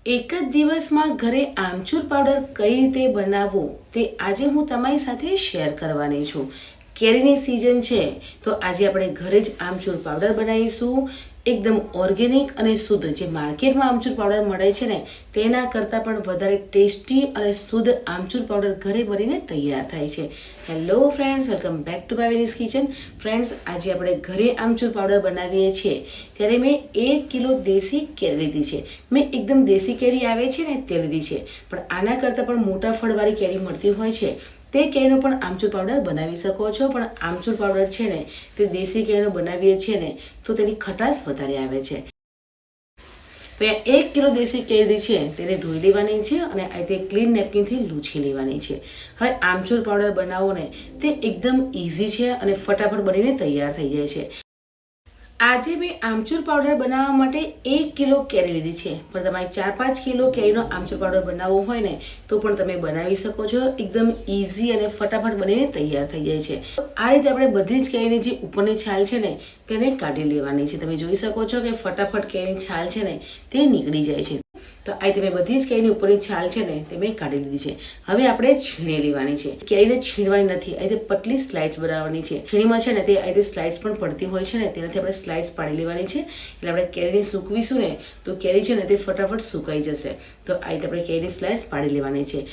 એક જ દિવસમાં ઘરે આમચૂર પાવડર કઈ રીતે બનાવવો તે આજે હું તમારી સાથે શેર કરવાની છું. કેરીની સિઝન છે તો આજે આપણે ઘરે જ આમચૂર પાવડર બનાવીશું. એકદમ ઓર્ગેનિક અને શુદ્ધ. જે માર્કેટમાં આમચૂર પાવડર મળે છે ને તેના કરતાં પણ વધારે ટેસ્ટી અને શુદ્ધ આમચૂર પાવડર ઘરે બનીને તૈયાર થાય છે. Hello friends, welcome back to Bhavini's kitchen. Friends, આજે આપણે ઘરે આમચૂર પાવડર બનાવીએ છીએ ત્યારે મેં 1 કિલો દેશી કેરી લીધી છે. મેં એકદમ દેશી કેરી આવે છે ને તે લીધી છે, પણ આના કરતાં પણ મોટા ફળવાળી કેરી મળતી હોય છે તે કેરીનો પણ આમચૂર પાવડર બનાવી શકો છો. પણ આમચૂર પાવડર છે ને તે દેશી કેરીનો બનાવીએ છીએ ને તો તેની ખટાશ વધારે આવે છે. તો અહીંયા 1 કિલો દેશી કેરી છે તેને ધોઈ લેવાની છે અને આ રીતે ક્લીન નેપકિનથી લૂછી લેવાની છે. હવે આમચૂર પાવડર બનાવો ને તે એકદમ ઇઝી છે અને ફટાફટ બનીને તૈયાર થઈ જાય છે. આજે મેં આમચૂર પાવડર બનાવવા માટે 1 કિલો કેરી લીધી છે, પણ તમારે 4-5 કિલો કેરીનો આમચૂર પાવડર બનાવવો હોય ને તો પણ તમે બનાવી શકો છો. એકદમ ઇઝી અને ફટાફટ બનીને તૈયાર થઈ જાય છે. આ રીતે આપણે બધી જ કેરીની જે ઉપરની છાલ છે ને તેને કાઢી લેવાની છે. તમે જોઈ શકો છો કે ફટાફટ કેરીની છાલ છે ને તે નીકળી જાય છે. તો આ તમે બધી જ કેરીની ઉપરની છાલ છે ને તે મેં કાઢી લીધી છે. હવે આપણે છીણી લેવાની છે. કેરીને છીણવાની નથી, આ રીતે પતલી સ્લાઇડ્સ બનાવવાની છે. છીણીમાં છે ને તે આ રીતે સ્લાઇડ્સ પણ પડતી હોય છે ને તેનાથી આપણે સ્લાઇડ્સ પાડી લેવાની છે. એટલે આપણે કેરીને સૂકવીશું ને તો કેરી છે ને તે ફટાફટ સુકાઈ જશે. તો આ રીતે આપણે કેરીની સ્લાઇડ્સ પાડી લેવાની છે.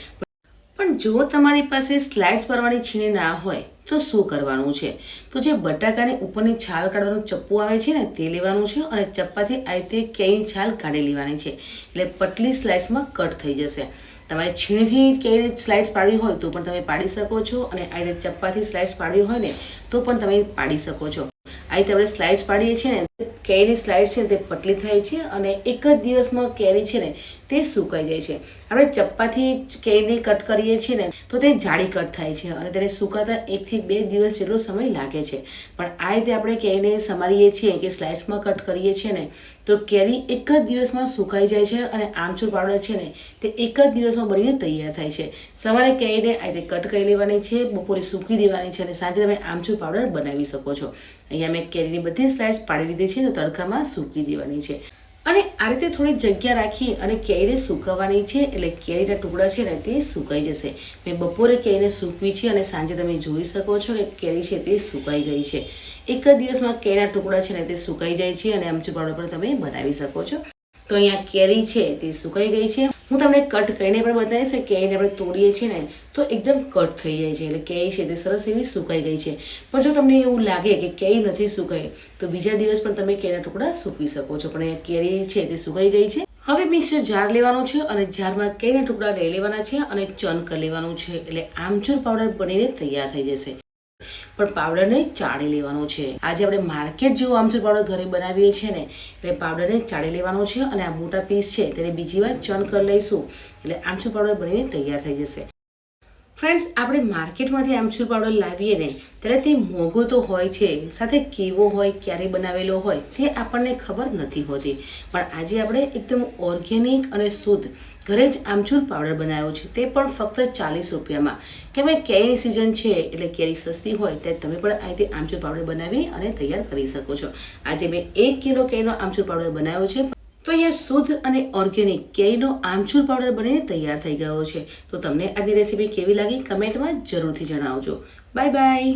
પણ જો તમારી પાસે સ્લાઇડ્સ પાડવાની છીણી ના હોય તો શું કરવાનું છે? તો જે બટાકાની ઉપરની છાલ કાઢવાનું ચપ્પુ આવે છે ને તે લેવાનું છે અને ચપ્પાથી આ રીતે કેરીની છાલ કાઢી લેવાની છે. એટલે પતલી સ્લાઇડ્સમાં કટ થઈ જશે. તમારે છીણીથી કેરી સ્લાઇડ્સ પાડવી હોય તો પણ તમે પાડી શકો છો અને આ રીતે ચપ્પાથી સ્લાઇડ્સ પાડવી હોય ને તો પણ તમે પાડી શકો છો. આ રીતે આપણે સ્લાઇડ્સ પાડીએ છીએ ને કેરીની સ્લાઇડ છે ને તે પતલી થાય છે અને એક જ દિવસમાં કેરી છે ને તે સુકાઈ જાય છે. આપણે ચપ્પાથી કેરીને કટ કરીએ છીએ ને તો તે જાડી કટ થાય છે અને તેને સુકાતા 1 થી 2 દિવસ જેટલો સમય લાગે છે. પણ આ રીતે આપણે કેરીને સમારીએ છીએ કે સ્લાઇડ્સમાં કટ કરીએ છીએ ને તો કેરી એક જ દિવસમાં સુકાઈ જાય છે અને આમચૂર પાવડર છે ને તે એક જ દિવસમાં બનીને તૈયાર થાય છે. સવારે કેરીને આ રીતે કટ કરી લેવાની છે, બપોરે સૂકવી દેવાની છે અને સાંજે તમે આમચૂર પાવડર બનાવી શકો છો. અહીંયા મેં કેરીની બધી સ્લાઇડ્સ પાડી લીધી છે તો તડકામાં સૂકવી દેવાની છે. અને આ રીતે થોડી જગ્યા રાખી અને કેરીને સૂકવવાની છે એટલે કેરીના ટુકડા છે ને તે સુકાઈ જશે. મેં બપોરે કેરીને સૂકવી છે અને સાંજે તમે જોઈ શકો છો કે કેરી છે તે સુકાઈ ગઈ છે. એક જ દિવસમાં કેરીના ટુકડા છે ને તે સુકાઈ જાય છે અને આમચૂર પાવડર પણ તમે બનાવી શકો છો. તો અહીંયા કેરી છે તે સુકાઈ ગઈ છે. હું તમને કટ કરીને પણ બતાવીશ કે કેરીને આપણે તોડીએ છીએ ને તો એકદમ કટ થઈ જાય છે. એટલે કેરી છે તે સરસ એવી સુકાઈ ગઈ છે. પણ જો તમને એવું લાગે કે કેરી નથી સુકાઈ તો બીજા દિવસ પણ તમે કેરીના ટુકડા સૂકવી શકો છો. પણ અહીંયા કેરી છે તે સુકાઈ ગઈ છે. હવે મિક્સર જાર લેવાનું છે અને જારમાં કેરીના ટુકડા લઈ લેવાના છે અને ચર્ન કરી લેવાનું છે. એટલે આમચૂર પાવડર બનીને તૈયાર થઈ જશે. પણ પાવડરને ચાળી લેવાનો છે. આજે આપણે માર્કેટ જેવો આમચૂર પાવડર ઘરે બનાવીએ છીએ ને એટલે પાવડરને ચાળી લેવાનો છે અને આ મોટા પીસ છે તેને બીજી વાર ચર્ન કરી લઈશું એટલે આમચૂર પાવડર બનીને તૈયાર થઈ જશે. ફ્રેન્ડ્સ, આપણે માર્કેટમાંથી આમચૂર પાવડર લાવીએ ને ત્યારે તે મોંઘો તો હોય છે, સાથે કેવો હોય, ક્યારે બનાવેલો હોય તે આપણને ખબર નથી હોતી. પણ આજે આપણે એકદમ ઓર્ગેનિક અને શુદ્ધ ઘરે જ આમચૂર પાવડર બનાવ્યો છે, તે પણ ફક્ત 40 રૂપિયામાં. કે ભાઈ કેરીની સિઝન છે એટલે કેરી સસ્તી હોય ત્યારે તમે પણ આ રીતે આમચૂર પાવડર બનાવી અને તૈયાર કરી શકો છો. આજે મેં 1 કિલો કેરીનો આમચૂર પાવડર બનાવ્યો છે. તો અહીંયા શુદ્ધ અને ઓર્ગેનિક કેરીનો આમચૂર પાવડર બનીને તૈયાર થઈ ગયો છે. તો તમને આજની રેસીપી કેવી લાગી કમેન્ટમાં જરૂરથી જણાવજો. Bye bye.